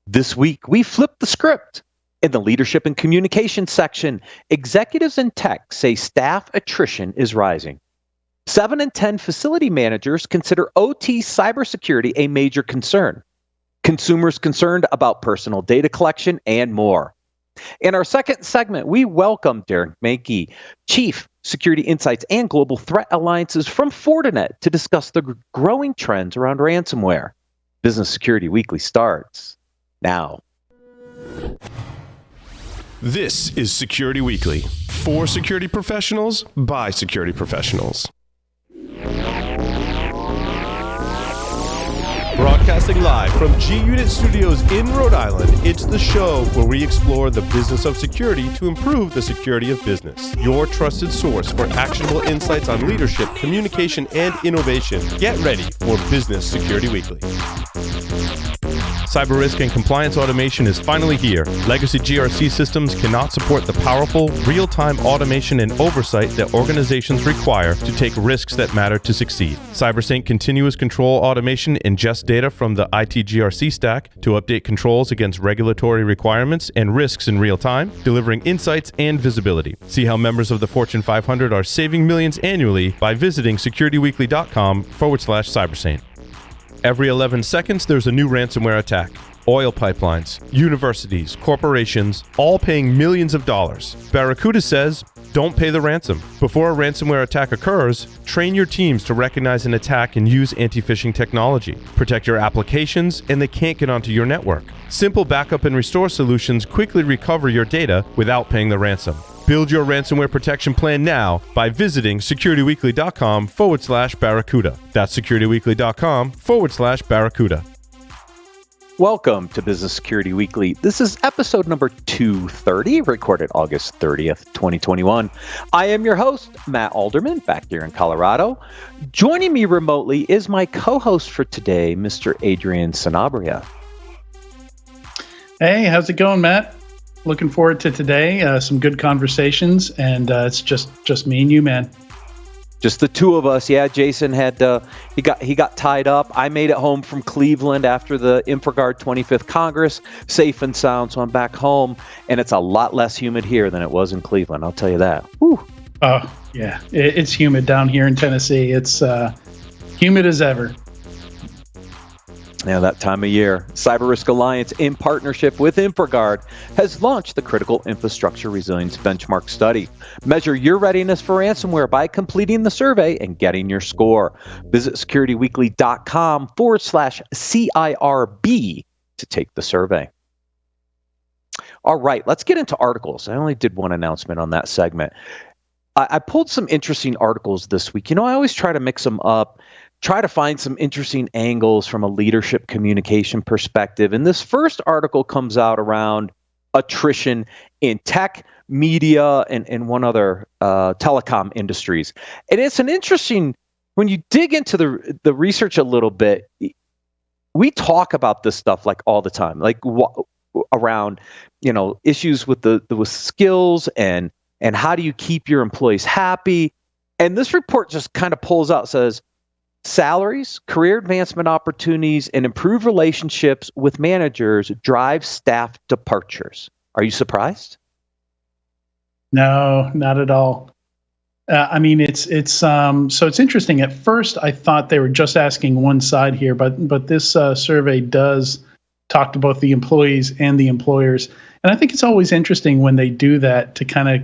This week, we flipped the script. In the leadership and communication section, executives in tech say staff attrition is rising. 7 in 10 facility managers consider OT cybersecurity a major concern. Consumers concerned about personal data collection and more. In our second segment, we welcome Derek Mankey, Chief Security Insights and Global Threat Alliances from Fortinet, to discuss the growing trends around ransomware. Business Security Weekly starts now. This is Security Weekly, for security professionals, by security professionals. Broadcasting live from G-Unit Studios in Rhode Island, it's the show where we explore the business of security to improve the security of business. Your trusted source for actionable insights on leadership, communication, and innovation. Get ready for Business Security Weekly. Cyber risk and compliance automation is finally here. Legacy GRC systems cannot support the powerful, real-time automation and oversight that organizations require to take risks that matter to succeed. CyberSync continuous control automation ingests data from the IT GRC stack to update controls against regulatory requirements and risks in real time, delivering insights and visibility. See how members of the Fortune 500 are saving millions annually by visiting securityweekly.com/cybersync. Every 11 seconds, there's a new ransomware attack. Oil pipelines, universities, corporations, all paying millions of dollars. Barracuda says, don't pay the ransom. Before a ransomware attack occurs, train your teams to recognize an attack and use anti-phishing technology. Protect your applications, and they can't get onto your network. Simple backup and restore solutions quickly recover your data without paying the ransom. Build your ransomware protection plan now by visiting securityweekly.com/Barracuda. That's securityweekly.com/Barracuda. Welcome to Business Security Weekly. This is episode number 230, recorded August 30th, 2021. I am your host, Matt Alderman, back here in Colorado. Joining me remotely is my co-host for today, Mr. Adrian Sanabria. Hey, how's it going, Matt? Looking forward to today. Some good conversations, and it's just me and you, man. Just the two of us. Yeah, Jason had he got tied up. I made it home from Cleveland after the InfraGard 25th Congress, safe and sound. So I'm back home, and it's a lot less humid here than it was in Cleveland. I'll tell you that. Whew. Oh yeah, it's humid down here in Tennessee. It's humid as ever. Now, that time of year, Cyber Risk Alliance, in partnership with InfraGard, has launched the Critical Infrastructure Resilience Benchmark Study. Measure your readiness for ransomware by completing the survey and getting your score. Visit securityweekly.com/CIRB to take the survey. All right, let's get into articles. I only did one announcement on that segment. I pulled some interesting articles this week. You know, I always try to mix them up, try to find some interesting angles from a leadership communication perspective. And this first article comes out around attrition in tech, media, and one other telecom industries. And it's an interesting, when you dig into the research a little bit, we talk about this stuff like all the time, like around, you know, issues with with skills and how do you keep your employees happy. And this report just kind of pulls out, says, salaries, career advancement opportunities, and improved relationships with managers drive staff departures. Are you surprised? No, not at all. I mean, it's so it's interesting. At first, I thought they were just asking one side here, but this survey does talk to both the employees and the employers, and I think it's always interesting when they do that to kind of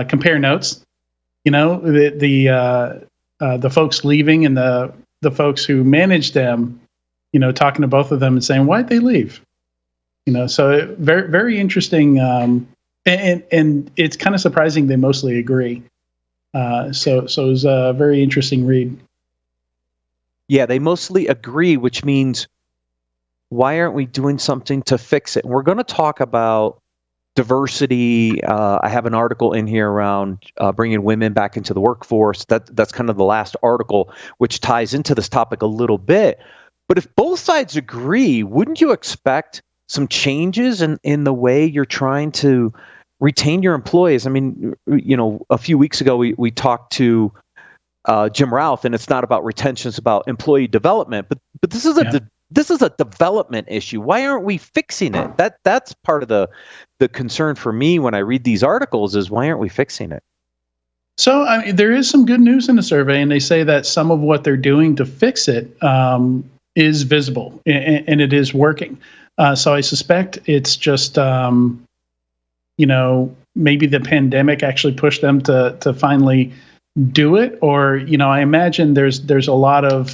compare notes. You know, the folks leaving and the folks who manage them, you know, talking to both of them and saying, why'd they leave? You know, so very, very interesting. And it's kind of surprising they mostly agree. So it was a very interesting read. Yeah, they mostly agree, which means why aren't we doing something to fix it? And we're going to talk about diversity. I have an article in here around bringing women back into the workforce. That's kind of the last article, which ties into this topic a little bit. But if both sides agree, wouldn't you expect some changes in the way you're trying to retain your employees? I mean, you know, a few weeks ago, we talked to Jim Routh, and it's not about retention, it's about employee development. But this is This is a development issue. Why aren't we fixing it? That's part of the concern for me when I read these articles is why aren't we fixing it? So there is some good news in the survey, and they say that some of what they're doing to fix it is visible and it is working. So I suspect it's just, maybe the pandemic actually pushed them to finally do it, or I imagine there's a lot of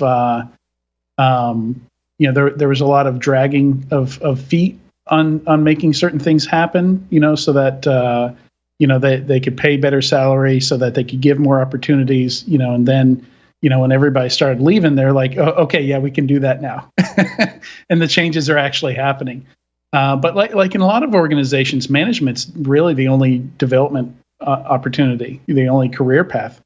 there was a lot of dragging of feet on making certain things happen, so that they could pay better salary, so that they could give more opportunities, and then when everybody started leaving, they're like, oh, okay, yeah, we can do that now, and the changes are actually happening. But like in a lot of organizations, management's really the only development opportunity, the only career path.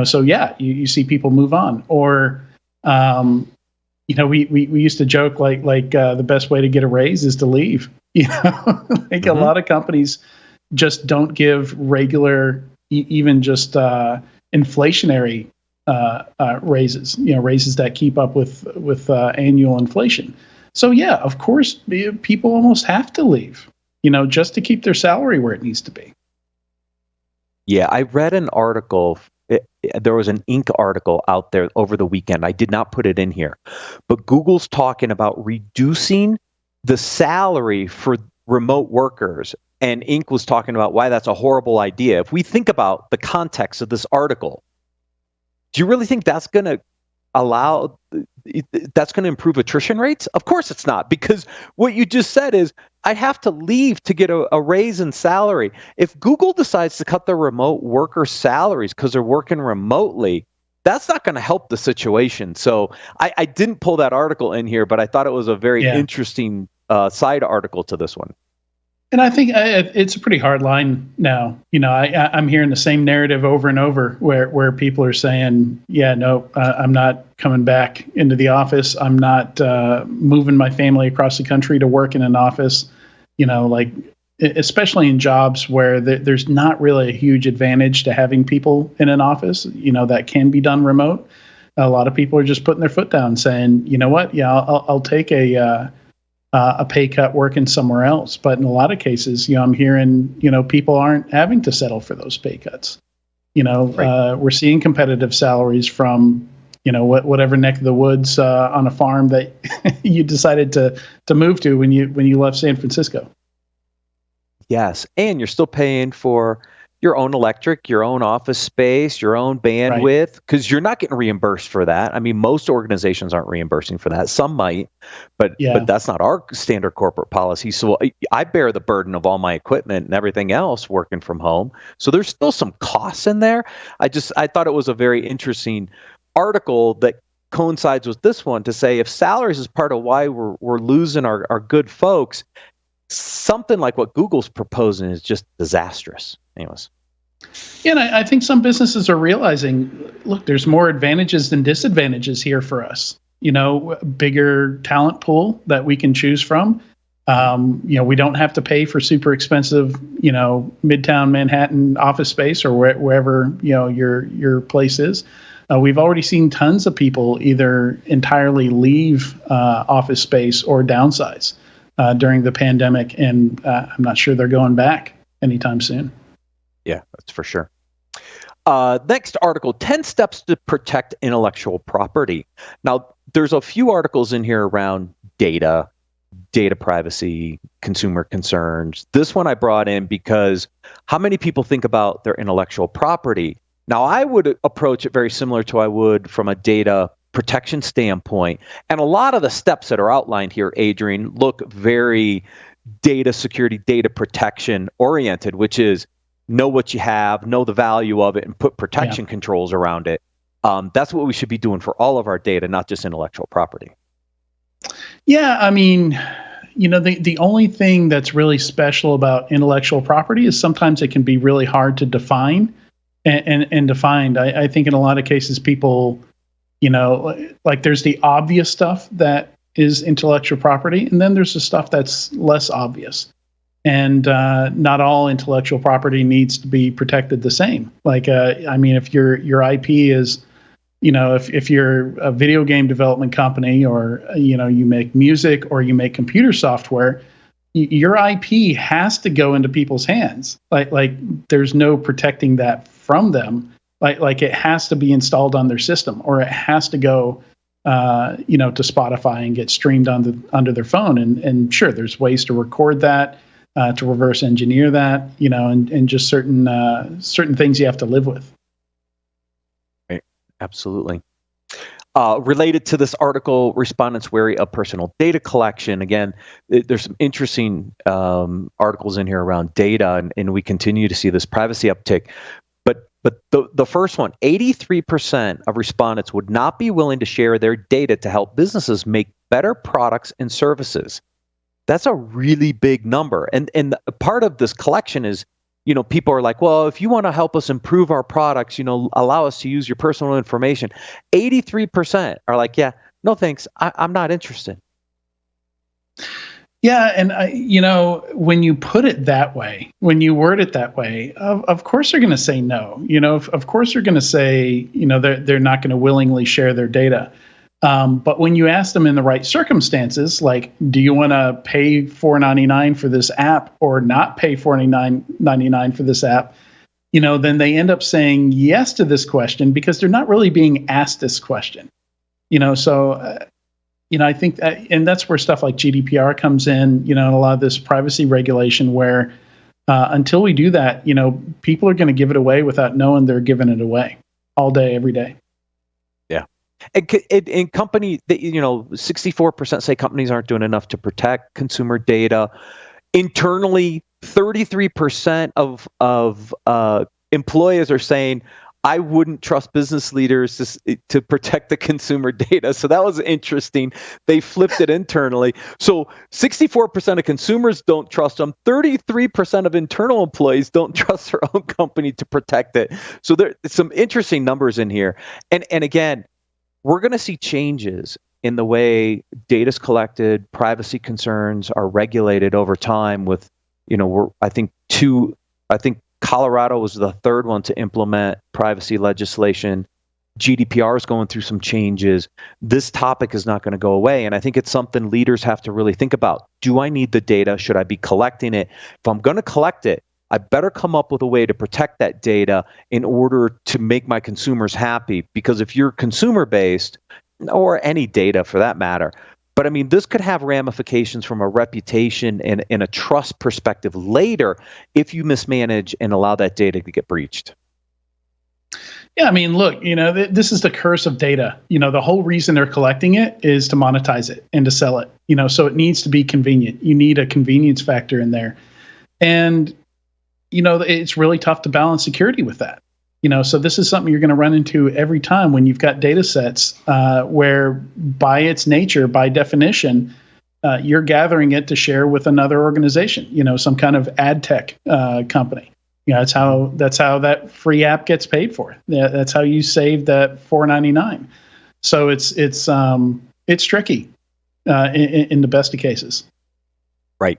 So yeah, you see people move on, or we used to joke like the best way to get a raise is to leave. A lot of companies just don't give regular, even just inflationary raises. Raises that keep up with annual inflation. So yeah, of course, people almost have to leave, just to keep their salary where it needs to be. Yeah, I read an article. There was an Inc. article out there over the weekend. I did not put it in here, but Google's talking about reducing the salary for remote workers. And Inc. was talking about why that's a horrible idea. If we think about the context of this article, do you really think that's going to improve attrition rates? Of course it's not, because what you just said is I have to leave to get a raise in salary. If Google decides to cut their remote worker salaries because they're working remotely, that's not going to help the situation. So I didn't pull that article in here, but I thought it was a very interesting side article to this one. And I think it's a pretty hard line now. I'm hearing the same narrative over and over where people are saying, yeah, no, I'm not coming back into the office. I'm not moving my family across the country to work in an office, especially in jobs where there's not really a huge advantage to having people in an office, that can be done remote. A lot of people are just putting their foot down saying, you know what, yeah, I'll take a pay cut working somewhere else. But in a lot of cases, I'm hearing, people aren't having to settle for those pay cuts. Right. We're seeing competitive salaries from, whatever neck of the woods on a farm that you decided to move to when you left San Francisco. Yes, and you're still paying for your own electric, your own office space, your own bandwidth, because you're not getting reimbursed for that. I mean, most organizations aren't reimbursing for that. Some might, but that's not our standard corporate policy. So I bear the burden of all my equipment and everything else working from home. So there's still some costs in there. I thought it was a very interesting article that coincides with this one to say if salaries is part of why we're losing our good folks, something like what Google's proposing is just disastrous. Anyways. Yeah, and I think some businesses are realizing, look, there's more advantages than disadvantages here for us. Bigger talent pool that we can choose from. We don't have to pay for super expensive, Midtown Manhattan office space or wherever, your place is. We've already seen tons of people either entirely leave office space or downsize during the pandemic, and I'm not sure they're going back anytime soon. Yeah, that's for sure. Next article, 10 steps to protect intellectual property. Now, there's a few articles in here around data privacy, consumer concerns. This one I brought in because how many people think about their intellectual property? Now, I would approach it very similar to I would from a data protection standpoint. And a lot of the steps that are outlined here, Adrian, look very data security, data protection oriented, which is know what you have, know the value of it, and put protection controls around it. That's what we should be doing for all of our data, not just intellectual property. Yeah, I mean, the only thing that's really special about intellectual property is sometimes it can be really hard to define and defined. I think in a lot of cases people, like there's the obvious stuff that is intellectual property, and then there's the stuff that's less obvious. And not all intellectual property needs to be protected the same. Like, if your IP is, if you're a video game development company, or you make music or you make computer software, your IP has to go into people's hands. Like there's no protecting that from them. Like it has to be installed on their system, or it has to go to Spotify and get streamed onto their phone. And sure, there's ways to record that, to reverse engineer that, and just certain things you have to live with. Right. Absolutely. Related to this article, respondents wary of personal data collection. Again, there's some interesting articles in here around data, and we continue to see this privacy uptick. But the first one, 83% of respondents would not be willing to share their data to help businesses make better products and services. That's a really big number. And part of this collection is, people are like, well, if you want to help us improve our products, allow us to use your personal information. 83% are like, yeah, no thanks. I'm not interested. Yeah, and when you put it that way, when you word it that way, of course they're going to say no. Of course they're going to say, they're not going to willingly share their data. But when you ask them in the right circumstances, like, do you want to pay $4.99 for this app or not pay $49.99 for this app? Then they end up saying yes to this question because they're not really being asked this question. I think that, and that's where stuff like GDPR comes in, and a lot of this privacy regulation where until we do that, people are going to give it away without knowing they're giving it away all day, every day. Yeah. And company, 64% say companies aren't doing enough to protect consumer data. Internally, 33% of employers are saying, I wouldn't trust business leaders to protect the consumer data. So that was interesting. They flipped it internally. So 64% of consumers don't trust them. 33% of internal employees don't trust their own company to protect it. So there's some interesting numbers in here. And again, we're going to see changes in the way data is collected, privacy concerns are regulated over time with, I think Colorado was the third one to implement privacy legislation. GDPR is going through some changes. This topic is not going to go away. And I think it's something leaders have to really think about. Do I need the data? Should I be collecting it? If I'm going to collect it, I better come up with a way to protect that data in order to make my consumers happy. Because if you're consumer-based, or any data for that matter, but I mean, this could have ramifications from a reputation and a trust perspective later if you mismanage and allow that data to get breached. Yeah, I mean, look, this is the curse of data. The whole reason they're collecting it is to monetize it and to sell it. So it needs to be convenient. You need a convenience factor in there. And, it's really tough to balance security with that. So this is something you're going to run into every time when you've got data sets where by its nature, by definition, you're gathering it to share with another organization, some kind of ad tech company. That's how that free app gets paid for. That's how you save that $4.99. So it's tricky in the best of cases. Right.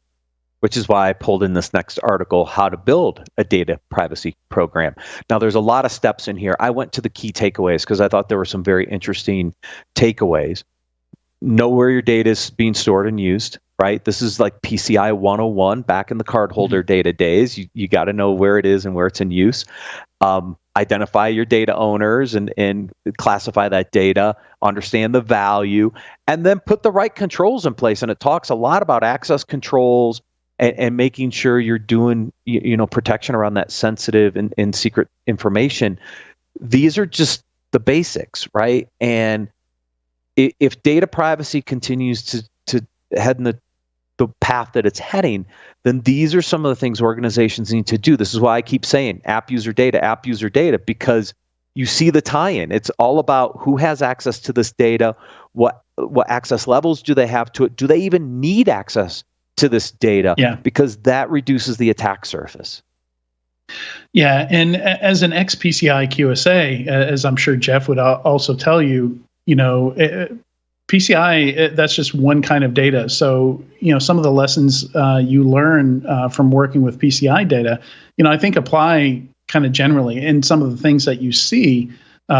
Which is why I pulled in this next article, how to build a data privacy program. Now, there's a lot of steps in here. I went to the key takeaways because I thought there were some very interesting takeaways. Know where your data is being stored and used, right? This is like PCI 101 back in the cardholder data days. You got to know where it is and where it's in use. Identify your data owners and classify that data, understand the value, and then put the right controls in place. And it talks a lot about access controls, and making sure you're doing, protection around that sensitive and secret information. These are just the basics, right? And if data privacy continues to head in the path that it's heading, then these are some of the things organizations need to do. This is why I keep saying app user data, because you see the tie-in. It's all about who has access to this data, what access levels do they have to it, do they even need access to this data? Yeah. Because that reduces the attack surface. Yeah, and as an ex-PCI QSA, as I'm sure Jeff would also tell you, PCI, that's just one kind of data. So, some of the lessons you learn from working with PCI data, I think apply kind of generally. And some of the things that you see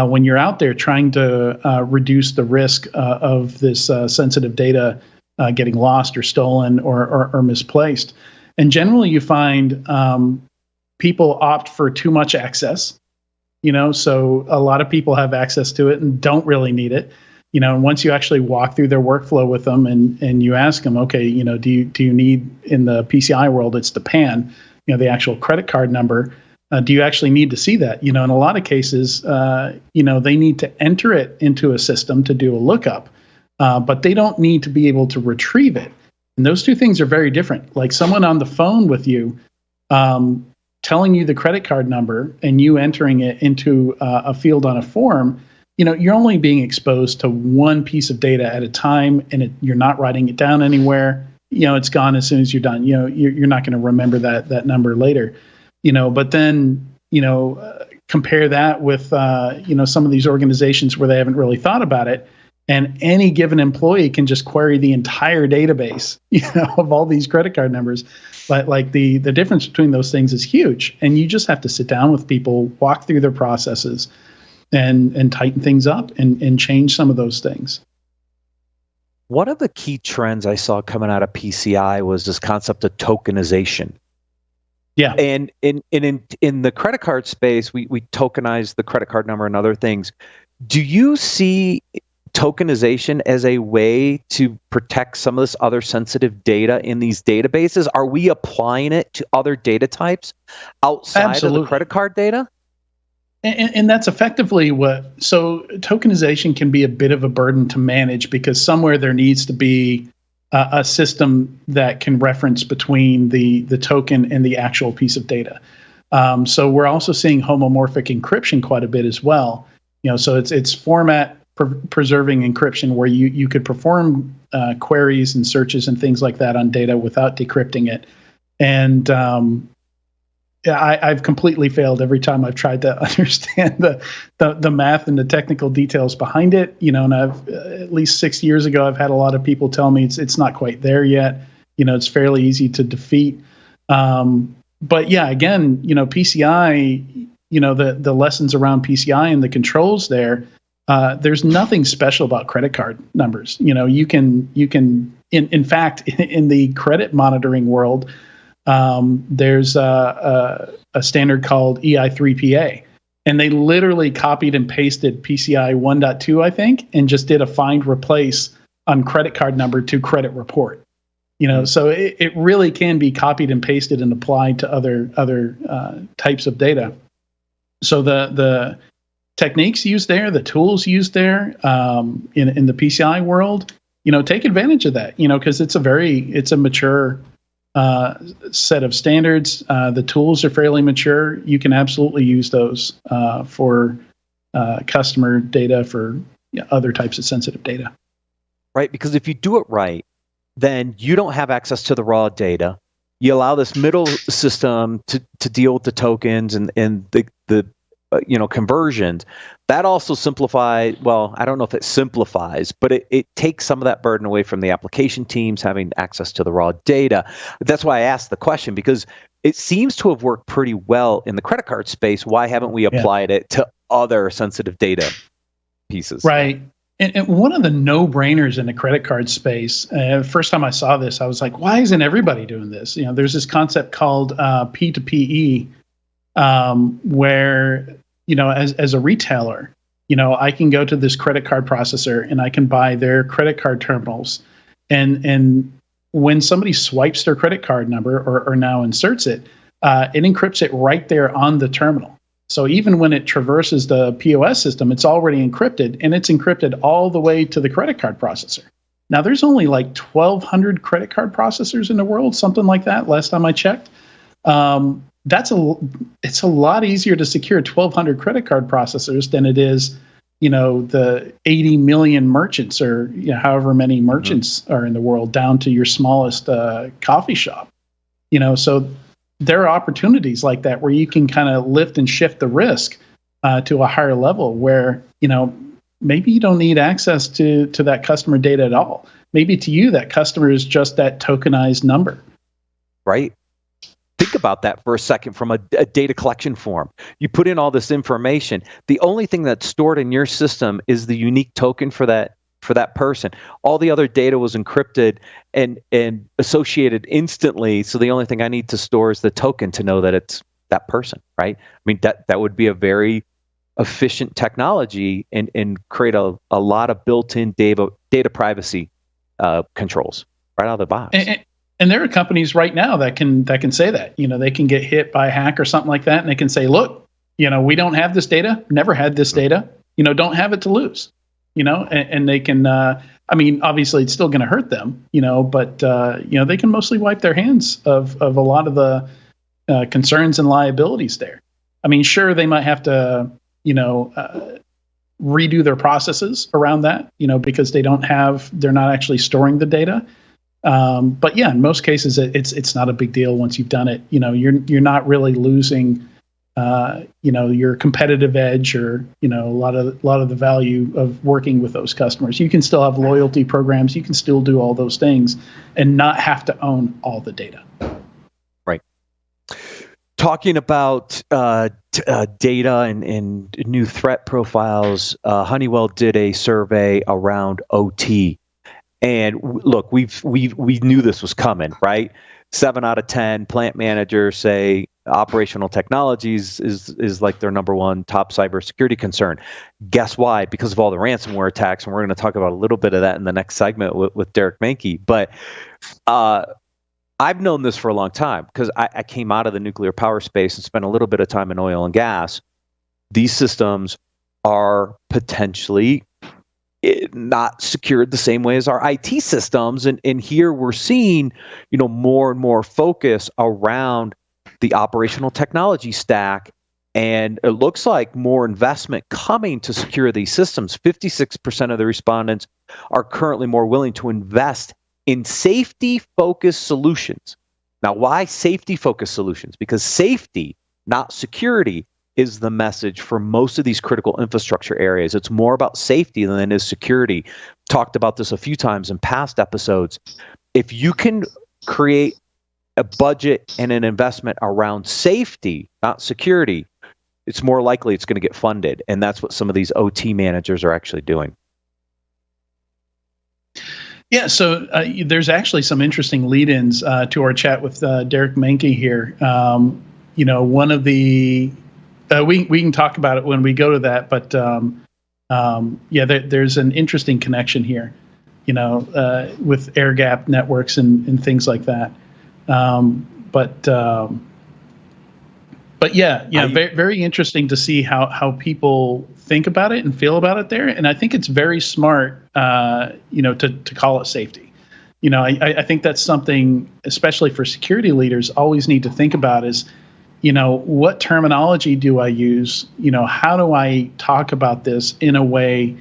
when you're out there trying to reduce the risk of this sensitive data getting lost or stolen or misplaced. And generally, you find people opt for too much access. So a lot of people have access to it and don't really need it. And once you actually walk through their workflow with them and you ask them, okay, do you need, in the PCI world, it's the PAN, the actual credit card number. Do you actually need to see that? In a lot of cases, they need to enter it into a system to do a lookup, but they don't need to be able to retrieve it. And those two things are very different. Like someone on the phone with you, telling you the credit card number and you entering it into a field on a form, you're only being exposed to one piece of data at a time, and you're not writing it down anywhere. It's gone as soon as you're done. You're not going to remember that number later. But then, compare that with, some of these organizations where they haven't really thought about it, and any given employee can just query the entire database, of all these credit card numbers. But like the difference between those things is huge, and you just have to sit down with people, walk through their processes, and tighten things up and change some of those things. One of the key trends I saw coming out of PCI was this concept of tokenization. Yeah. And in the credit card space, we tokenize the credit card number and other things. Do you see tokenization as a way to protect some of this other sensitive data in these databases? Are we applying it to other data types outside of the credit card data? And that's effectively so tokenization can be a bit of a burden to manage, because somewhere there needs to be a system that can reference between the token and the actual piece of data. So we're also seeing homomorphic encryption quite a bit as well. So it's format preserving encryption, where you could perform queries and searches and things like that on data without decrypting it. And I've completely failed every time I've tried to understand the math and the technical details behind it. And I've at least 6 years ago, I've had a lot of people tell me it's not quite there yet. It's fairly easy to defeat. But yeah, again, PCI, the lessons around PCI and the controls there. There's nothing special about credit card numbers. You can in fact, in the credit monitoring world, there's a standard called EI3PA, and they literally copied and pasted PCI 1.2, I think, and just did a find replace on credit card number to credit report. So it really can be copied and pasted and applied to other types of data. So the techniques used there, the tools used there, in the PCI world, take advantage of that, because it's a mature set of standards. The tools are fairly mature. You can absolutely use those for customer data, for other types of sensitive data. Right, because if you do it right, then you don't have access to the raw data. You allow this middle system to deal with the tokens and the conversions. That also simplifies, well, I don't know if it simplifies, but it takes some of that burden away from the application teams having access to the raw data. That's why I asked the question, because it seems to have worked pretty well in the credit card space. Why haven't we applied it to other sensitive data pieces? Right. And one of the no-brainers in the credit card space, first time I saw this, I was like, why isn't everybody doing this? There's this concept called P2PE, where, as a retailer, I can go to this credit card processor and I can buy their credit card terminals. And when somebody swipes their credit card number or now inserts it, it encrypts it right there on the terminal. So even when it traverses the POS system, it's already encrypted, and it's encrypted all the way to the credit card processor. Now, there's only like 1,200 credit card processors in the world, something like that, last time I checked. It's a lot easier to secure 1,200 credit card processors than it is, the 80 million merchants, or however many merchants are in the world, down to your smallest coffee shop. So there are opportunities like that where you can kind of lift and shift the risk to a higher level, where maybe you don't need access to that customer data at all. Maybe to you that customer is just that tokenized number. Right. think about that for a second from a data collection form. You put in all this information. The only thing that's stored in your system is the unique token for that person. All the other data was encrypted and associated instantly. So the only thing I need to store is the token to know that it's that person, right? I mean, that would be a very efficient technology and create a lot of built-in data privacy controls right out of the box. And there are companies right now that can say that. They can get hit by a hack or something like that, and they can say, look, we don't have this data, never had this data, don't have it to lose. And they can, obviously it's still going to hurt them, but, they can mostly wipe their hands of a lot of the concerns and liabilities there. I mean, sure, they might have to, redo their processes around that, because they're not actually storing the data. But yeah, in most cases, it's not a big deal once you've done it. You're not really losing your competitive edge or, a lot of the value of working with those customers. You can still have loyalty programs. You can still do all those things and not have to own all the data. Right. Talking about data and new threat profiles, Honeywell did a survey around OT. And look, we knew this was coming, right? 7 out of 10 plant managers say operational technologies is like their number one top cybersecurity concern. Guess why? Because of all the ransomware attacks, and we're going to talk about a little bit of that in the next segment with Derek Menke. But I've known this for a long time because I came out of the nuclear power space and spent a little bit of time in oil and gas. These systems are potentially not secured the same way as our IT systems. And here we're seeing, more and more focus around the operational technology stack. And it looks like more investment coming to secure these systems. 56% of the respondents are currently more willing to invest in safety-focused solutions. Now, why safety-focused solutions? Because safety, not security, is the message for most of these critical infrastructure areas. It's more about safety than it is security. Talked about this a few times in past episodes. If you can create a budget and an investment around safety, not security, it's more likely it's going to get funded. And that's what some of these OT managers are actually doing. Yeah, so there's actually some interesting lead-ins to our chat with Derek Menke here. One of the we can talk about it when we go to that, but there's an interesting connection here, with air gap networks and things like that. Very, very interesting to see how people think about it and feel about it there. And I think it's very smart, to call it safety. I think that's something, especially for security leaders, always need to think about is, what terminology do I use? How do I talk about this in a way,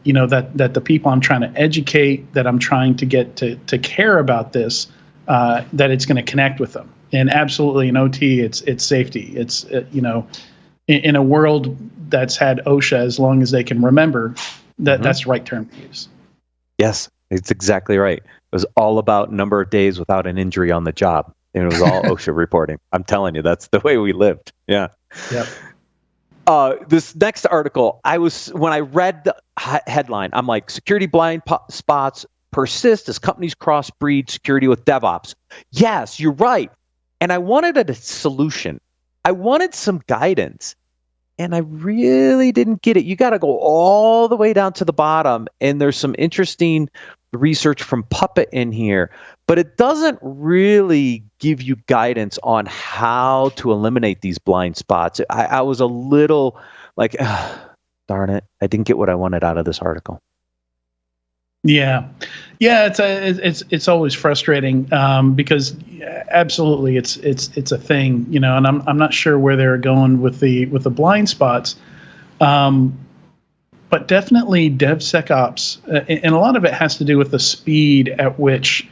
that the people I'm trying to educate, that I'm trying to get to care about this, that it's going to connect with them. And absolutely in OT, it's safety. It's, in a world that's had OSHA as long as they can remember, that's the right term to use. Yes, it's exactly right. It was all about number of days without an injury on the job. And it was all OSHA reporting. I'm telling you, that's the way we lived. Yeah. Yep. This next article, when I read the headline, I'm like, security blind spots persist as companies crossbreed security with DevOps. Yes, you're right. And I wanted a solution. I wanted some guidance. And I really didn't get it. You got to go all the way down to the bottom. And there's some interesting research from Puppet in here, but it doesn't really give you guidance on how to eliminate these blind spots. I was a little like, darn it, I didn't get what I wanted out of this article. Yeah, it's always frustrating because absolutely it's a thing, and I'm not sure where they're going with the blind spots. But definitely DevSecOps, and a lot of it has to do with the speed at which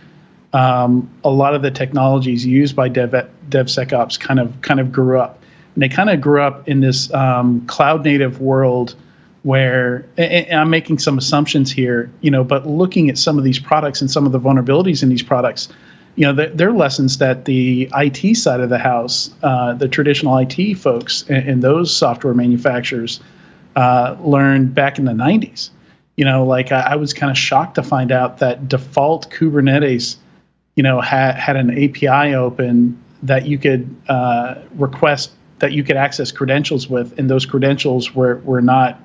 a lot of the technologies used by DevSecOps kind of grew up. And they kind of grew up in this cloud native world where, and I'm making some assumptions here, but looking at some of these products and some of the vulnerabilities in these products, they're lessons that the IT side of the house, the traditional IT folks and those software manufacturers learned back in the 90s. I was kind of shocked to find out that default Kubernetes, had an API open that you could request, that you could access credentials with, and those credentials were not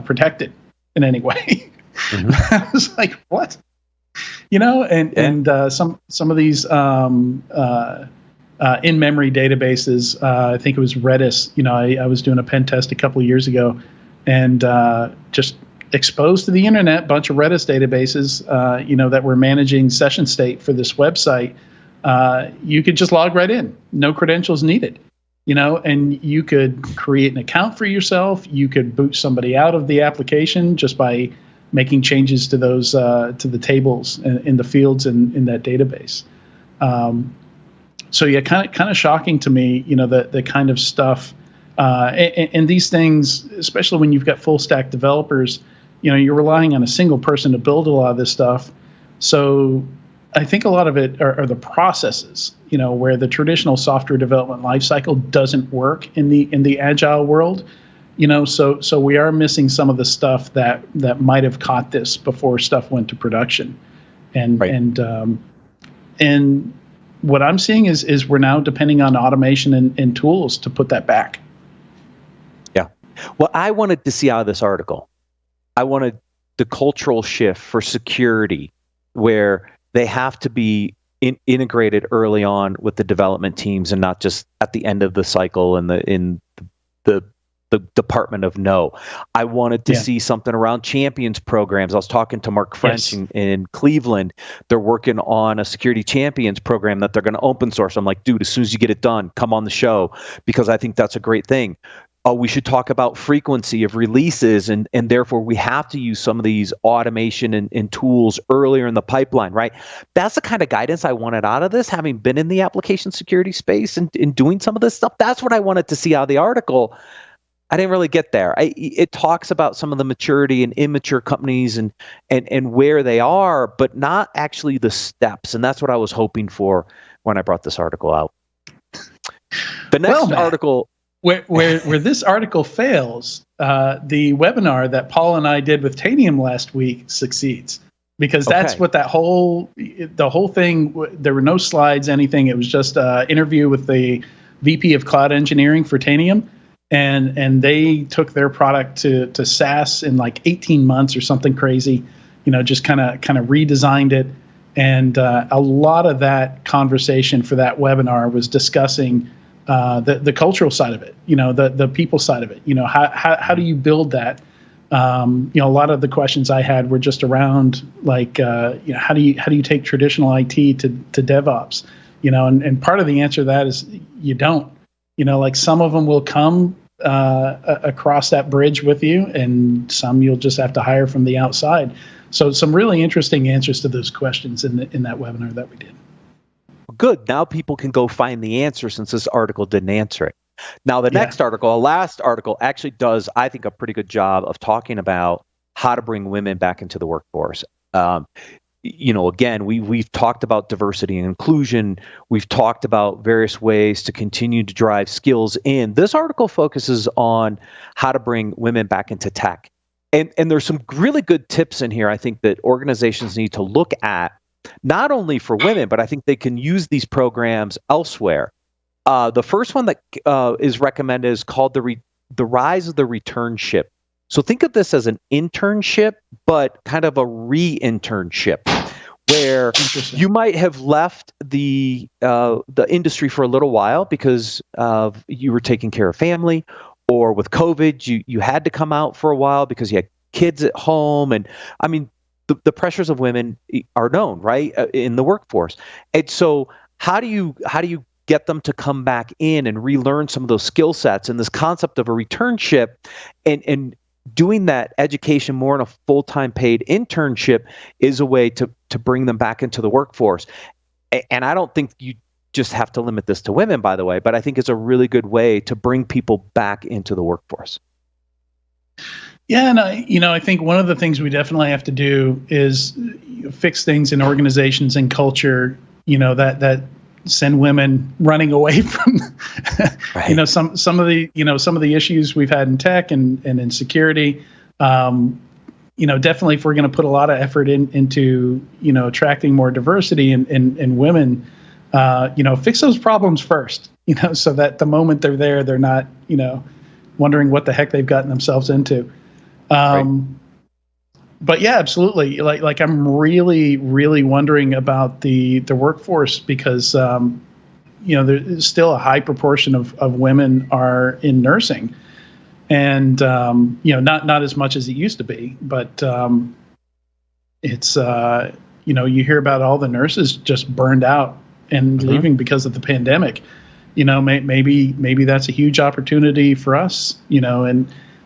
protected in any way. Mm-hmm. I was like, what? And some of these in-memory databases, I think it was Redis. I was doing a pen test a couple of years ago, and just exposed to the internet, bunch of Redis databases, that were managing session state for this website. You could just log right in, no credentials needed. And you could create an account for yourself. You could boot somebody out of the application just by making changes to those to the tables in the fields in that database. So yeah, kind of shocking to me, the kind of stuff and these things, especially when you've got full stack developers, you're relying on a single person to build a lot of this stuff. So I think a lot of it are the processes, where the traditional software development lifecycle doesn't work in the agile world. So we are missing some of the stuff that might have caught this before stuff went to production, and right. and what I'm seeing is we're now depending on automation and tools to put that back. Yeah. Well, I wanted to see out of this article, I wanted the cultural shift for security, where they have to be integrated early on with the development teams and not just at the end of the cycle and in the department of no. I wanted to see something around champions programs. I was talking to Mark French in Cleveland. They're working on a security champions program that they're going to open source. I'm like, dude, as soon as you get it done, come on the show, because I think that's a great thing. We should talk about frequency of releases, and therefore we have to use some of these automation and tools earlier in the pipeline, right? That's the kind of guidance I wanted out of this, having been in the application security space and doing some of this stuff. That's what I wanted to see out of the article. I didn't really get there. It talks about some of the maturity and immature companies and where they are, but not actually the steps. And that's what I was hoping for when I brought this article out. The next article... Where this article fails, the webinar that Paul and I did with Tanium last week succeeds, because that's what the whole thing. There were no slides, anything. It was just an interview with the VP of Cloud Engineering for Tanium, and they took their product to SaaS in like 18 months or something crazy. Just kind of redesigned it, and a lot of that conversation for that webinar was discussing the cultural side of it, the people side of it. How do you build that? A lot of the questions I had were just around like, how do you take traditional IT to DevOps? And part of the answer to that is you don't. Like some of them will come across that bridge with you, and some you'll just have to hire from the outside. So some really interesting answers to those questions in that webinar that we did. Good. Now people can go find the answer, since this article didn't answer it. Now, the next article, last article, actually does, I think, a pretty good job of talking about how to bring women back into the workforce. Again, we've talked about diversity and inclusion. We've talked about various ways to continue to drive skills in. This article focuses on how to bring women back into tech. And there's some really good tips in here, I think, that organizations need to look at, not only for women, but I think they can use these programs elsewhere. The first one that is recommended is called the Rise of the Returnship. So think of this as an internship, but kind of a re-internship, where you might have left the industry for a little while because you were taking care of family, or with COVID, you had to come out for a while because you had kids at home. And I mean, the pressures of women are known, right, in the workforce. And so how do you get them to come back in and relearn some of those skill sets? And this concept of a returnship and doing that education more in a full-time paid internship is a way to bring them back into the workforce. And I don't think you just have to limit this to women, by the way, but I think it's a really good way to bring people back into the workforce. Yeah, and I think one of the things we definitely have to do is fix things in organizations and culture that send women running away from, Right. some of the issues we've had in tech and in security. Definitely if we're going to put a lot of effort into attracting more diversity and women, fix those problems first, so that the moment they're there, they're not, wondering what the heck they've gotten themselves into. Right. But yeah, absolutely. Like I'm really, really wondering about the workforce because, there's still a high proportion of women are in nursing, and not as much as it used to be, but it's you hear about all the nurses just burned out and leaving because of the pandemic. Maybe that's a huge opportunity for us.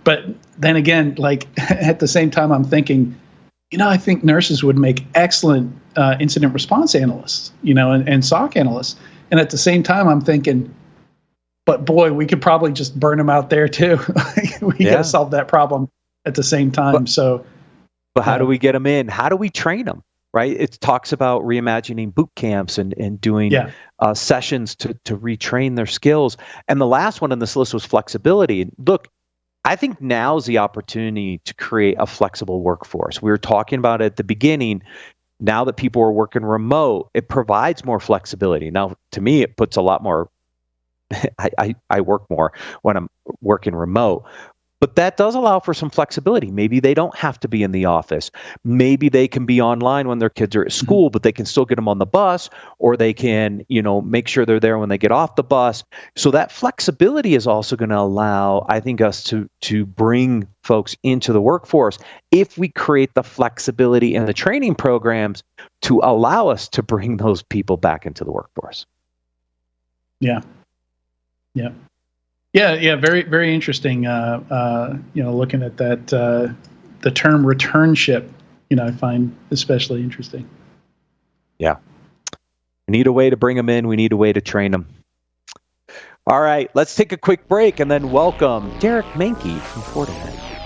But then again, like at the same time, I'm thinking, I think nurses would make excellent incident response analysts, and SOC analysts. And at the same time, I'm thinking, but boy, we could probably just burn them out there too. We got to solve that problem at the same time. But how do we get them in? How do we train them? Right? It talks about reimagining boot camps and doing sessions to retrain their skills. And the last one on this list was flexibility. Look, I think now's the opportunity to create a flexible workforce. We were talking about it at the beginning. Now that people are working remote, it provides more flexibility. Now, to me, it puts a lot more. I work more when I'm working remote, but that does allow for some flexibility. Maybe they don't have to be in the office. Maybe they can be online when their kids are at school, but they can still get them on the bus, or they can, make sure they're there when they get off the bus. So that flexibility is also going to allow, I think, us to bring folks into the workforce if we create the flexibility in the training programs to allow us to bring those people back into the workforce. Yeah. Very, very interesting. Looking at that, the term returnship, I find especially interesting. Yeah. We need a way to bring them in. We need a way to train them. All right, let's take a quick break and then welcome Derek Mankey from Fortinet.